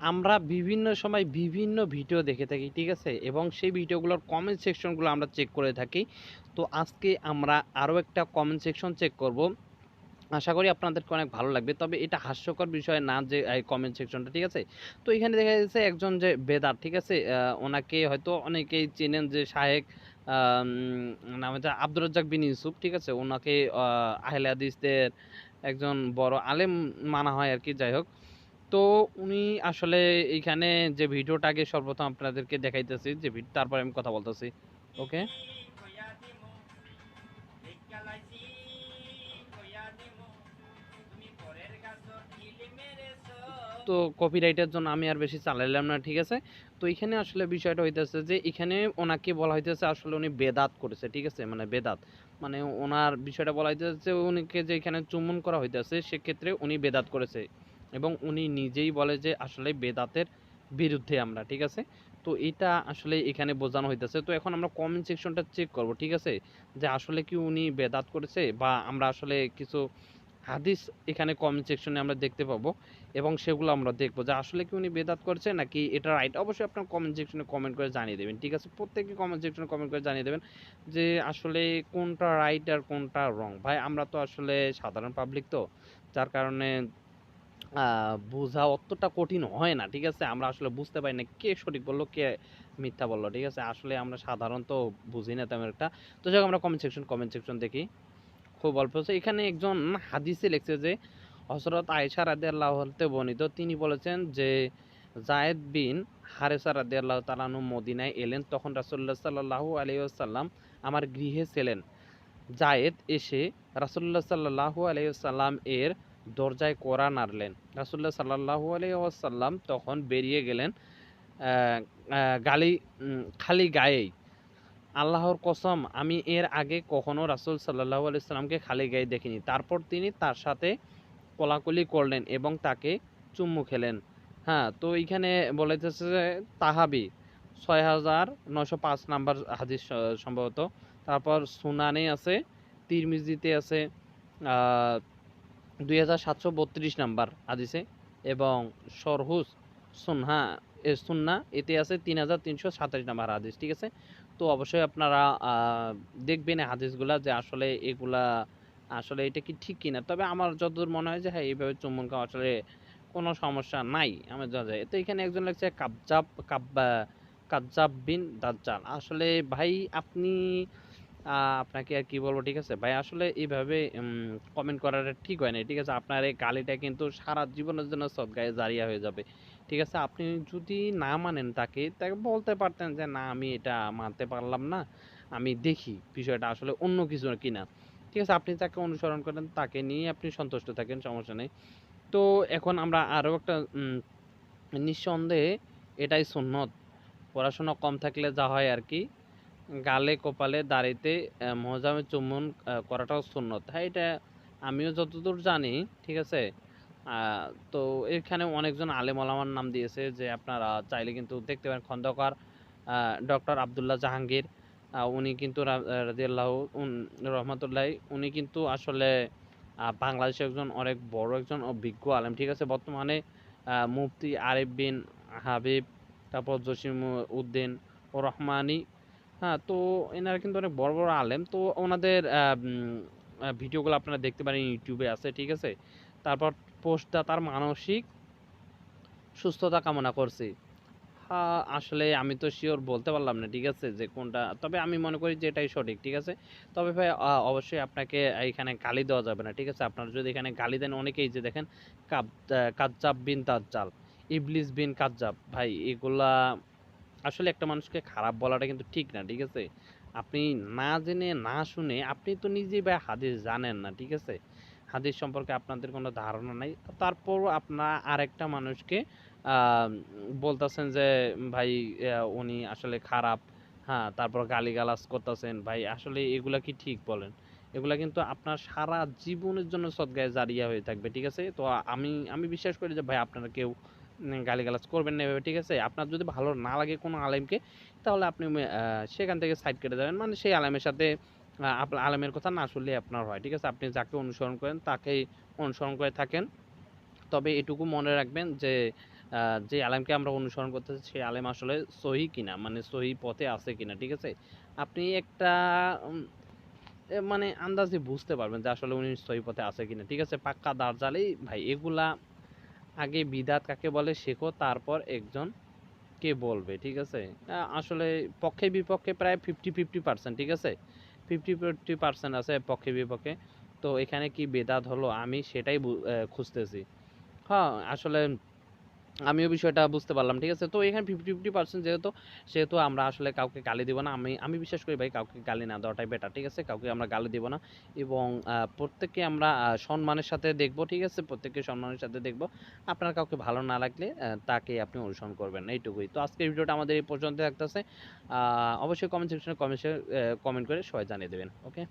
আমরা বিভিন্ন সময় বিভিন্ন ভিডিও দেখে থাকি, ঠিক আছে? এবং সেই ভিডিওগুলোর কমেন্ট সেকশনগুলো আমরা চেক করে থাকি। তো আজকে আমরা আরও একটা কমেন্ট সেকশন চেক করব। আশা করি আপনাদেরকে অনেক ভালো লাগবে। তবে এটা হাস্যকর বিষয় না যে এই কমেন্ট সেকশনটা, ঠিক আছে? তো এখানে দেখা যাচ্ছে একজন যে বেদাত, ঠিক আছে? ওনাকে হয়তো অনেকেই চেনেন যে শাহেক নাম হচ্ছে আব্দুর রাজ্জাক বিন ইউসুফ, ঠিক আছে? ওনাকে আহলে হাদিসদের একজন বড় আলেম মানা হয় আরকি, যাই হোক। তো উনি আসলে এইখানে যে ভিডিওটা আগে সর্বপ্রথম আপনাদেরকে দেখাইতেছি যে তারপরে আমি কথা বলতেছি। ওকে, তো কপিরাইটের জন্য আমি আর বেশি চালাইলাম না, ঠিক আছে? তো এখানে আসলে বিষয়টা হইতেছে যে এখানে ওনাকে বলা হইতেছে আসলে উনি বেদাত করেছে, ঠিক আছে? মানে বেদাত, মানে ওনার বিষয়টা বলা হইতেছে যে উনিকে যে এখানে চুম্বন করা হইতেছে সেক্ষেত্রে উনি বেদাত করেছে, এবং উনি নিজেই বলে যে আসলে বেদাতের বিরুদ্ধে আমরা, ঠিক আছে? তো এটা আসলে এখানে বোঝানো হইতেছে। তো এখন আমরা কমেন্ট সেকশনটা চেক করব, ঠিক আছে? যে আসলে কি উনি বেদাত করেছে, বা আমরা আসলে কিছু হাদিস এখানে কমেন্ট সেকশনে আমরা দেখতে পাবো, এবং সেগুলো আমরা দেখবো যে আসলে কি উনি বেদাত করছে নাকি এটা রাইট। অবশ্যই আপনার কমেন্ট সেকশনে কমেন্ট করে জানিয়ে দেবেন, ঠিক আছে? প্রত্যেকে কমেন্ট সেকশনে কমেন্ট করে জানিয়ে দেবেন যে আসলে কোনটা রাইট আর কোনটা রং। ভাই আমরা তো আসলে সাধারণ পাবলিক, তো যার কারণে বোঝা অতটা কঠিন হয় না, ঠিক আছে? আমরা আসলে বুঝতে পারি না কে সঠিক বললো কে মিথ্যা বললো, ঠিক আছে? আসলে আমরা সাধারণত বুঝি না তেমন একটা। তো যাই হোক, আমরা কমেন্ট সেকশন দেখি। খুব অল্প আছে। এখানে একজন হাদিসে লিখছে যে হযরত আয়েশা রাদিয়াল্লাহু হতে বর্ণিত, তিনি বলেছেন যে যায়েদ বিন হারেসা রাদিয়াল্লাহু তাআলা আনহু মদিনায় এলেন, তখন রাসূলুল্লাহ সাল্লাল্লাহু আলাইহি ওয়াসাল্লাম আমার গৃহে ছিলেন। যায়েদ এসে রাসূলুল্লাহ সাল্লাল্লাহু আলাইহি ওয়াসাল্লাম এর দরজায় কড়া নাড়লেন। রাসূলুল্লাহ সাল্লাল্লাহু আলাইহি ওয়াসাল্লাম তখন বেরিয়ে গেলেন আহ, গালি খালি গায়েই। আল্লাহর কসম, আমি এর আগে কখনো রাসূল সাল্লাল্লাহু আলাইহি সাল্লামকে খালি গায়ে দেখিনি। তারপর তিনি তার সাথে কোলাকুলি করলেন এবং তাকে চুম্বু খেলেন। হ্যাঁ, তো এইখানে বলাইতেছে যে তাহাবি ৬,৯০৫ নাম্বার হাদিস সম্ভবত। তারপর সুনানে আছে, তিরমিজিতে আছে ২,৭৩২ নাম্বার হাদিসে, এবং সরহুস সুনহা সুন্না এতে আছে ৩,৩২৭ নাম্বার হাদিস, ঠিক আছে? তো অবশ্যই আপনারা দেখবেন এই হাদিসগুলা যে আসলে এগুলা আসলে এটা কি ঠিক কিনা। তবে আমার যতদূর মনে হয় যে হ্যাঁ, এইভাবে চুম্বন খাওয়া আসলে কোনো সমস্যা নাই আমার যা যায়। তো এখানে একজন লাগছে কাজ্জাব বিন দাজ্জাল। আসলে ভাই আপনি আপনাকে আর কি বলবো, ঠিক আছে? ভাই আসলে এইভাবে কমেন্ট করাটা ঠিক হয় নাই, ঠিক আছে? আপনার এই গালিটা কিন্তু সারা জীবনের জন্য সদগায়ে জারিয়া হয়ে যাবে, ঠিক আছে? আপনি যদি না মানেন তাকে বলতে পারতেন যে না আমি এটা মানতে পারলাম না, আমি দেখি বিষয়টা আসলে অন্য কিছু কিনা, ঠিক আছে? আপনি তাকে অনুসরণ করেন, তাকে নিয়ে আপনি সন্তুষ্ট থাকেন, সমস্যা নেই। তো এখন আমরা আরো একটা নিঃসন্দেহে এটাই সুন্নত। পড়াশোনা কম থাকলে যা হয় আর কি, গালে কপালে দাড়িতে মহজামে চুম্বন করাটাও সুন্নত। হ্যাঁ, এটা আমিও যতদূর জানি, ঠিক আছে? আহ, তো এখানে অনেকজন আলেম ওলামার নাম দিয়েছে, যে আপনারা চাইলে কিন্তু দেখতে পারেন। খন্দকার ডক্টর আবদুল্লাহ জাহাঙ্গীর, উনি কিন্তু রাদিয়াল্লাহু রহমতুল্লাহ, উনি কিন্তু আসলে বাংলাদেশের একজন অনেক বড় একজন অভিজ্ঞ আলেম, ঠিক আছে? বর্তমানে মুফতি আরিফ বিন হাবিব, তারপর জসিম উদ্দিন ও রহমানী। হ্যাঁ, তো এনারা কিন্তু অনেক বড় বড় আলেম। তো ওনাদের ভিডিওগুলো আপনারা দেখতে পারেন, ইউটিউবে আছে, ঠিক আছে? তারপর পোস্টটা তার মানসিক সুস্থতা কামনা করছি। হ্যাঁ, আসলে আমি তো শিওর বলতে পারলাম না, ঠিক আছে, যে কোনটা। তবে আমি মনে করি যে এটাই সঠিক, ঠিক আছে? তবে ভাই অবশ্যই আপনাকে এখানে গালি দেওয়া যাবে না, ঠিক আছে? আপনারা যদি এখানে গালি দেন, অনেকেই যে দেখেন কাজ্জাব বিন দাজ্জাল, ইবলিস বিন কাজ্জাব, ভাই এগুলা আসলে একটা মানুষকে খারাপ বলাটা কিন্তু ঠিক না, ঠিক আছে? আপনি না জেনে না শুনে, আপনি তো নিজেই ভাই হাদিস জানেন না, ঠিক আছে? হাদিস সম্পর্কে আপনাদের কোনো ধারণা নাই, তারপরও আপনারা আরেকটা মানুষকে আহ, বলতেছেন যে ভাই উনি আসলে খারাপ। হ্যাঁ, তারপর গালিগালাজ করতেছেন, ভাই আসলে এগুলা কি ঠিক বলেন? এগুলা কিন্তু আপনার সারা জীবনের জন্য সদগায়ে জারিয়া হয়ে থাকবে, ঠিক আছে? তো আমি বিশ্বাস করি যে ভাই আপনারা কেউ গালিগালাজ করবেন না এভাবে, ঠিক আছে? আপনার যদি ভালো না লাগে কোনো আলেমকে, তাহলে আপনি সেখান থেকে সাইড কেটে যাবেন, মানে সেই আলেমের সাথে আপনার আলেমের কথা না শুনলে আপনার হয়, ঠিক আছে? আপনি যাকে অনুসরণ করেন তাকেই অনুসরণ করে থাকেন। তবে এটুকু মনে রাখবেন যে যে আলেমকে আমরা অনুসরণ করতেছি সেই আলেম আসলে সহি কিনা, মানে সহি পথে আছে কিনা, ঠিক আছে? আপনি একটা মানে আন্দাজে বুঝতে পারবেন যে আসলে উনি সহি পথে আছে কিনা, ঠিক আছে? পাক্কা দাজ্জালই ভাই এগুলা আগে বিদাত কাকে বলে শেখো, তারপর একজন কে বলবে, ঠিক আছে? আসলে পক্ষে বিপক্ষে প্রায় 50-50%, ঠিক আছে? 50-50% আছে পক্ষে বিপক্ষে। তো এখানে কি বেদাত হলো আমি সেটাই খুঁজতেছি। হ্যাঁ, আসলে আমিও বিষয়টা বুঝতে পারলাম, ঠিক আছে? তো এখানে 50-50% যেহেতু, সেহেতু আমরা আসলে কাউকে গালি দিব না। আমি বিশ্বাস করি ভাই কাউকে গালি না দেওয়াটাই বেটার, ঠিক আছে? কাউকে আমরা গালি দিব না এবং প্রত্যেককে আমরা সম্মানের সাথে দেখব, ঠিক আছে? প্রত্যেককে সম্মানের সাথে দেখব। আপনার কাউকে ভালো না লাগলে তাকে আপনি অনুসরণ করবেন না, এইটুকুই। তো আজকের ভিডিওটা আমাদের এই পর্যন্ত থাকতেছে। অবশ্যই কমেন্ট সেকশনে কমেন্ট করে সবাই জানিয়ে দেবেন। ওকে?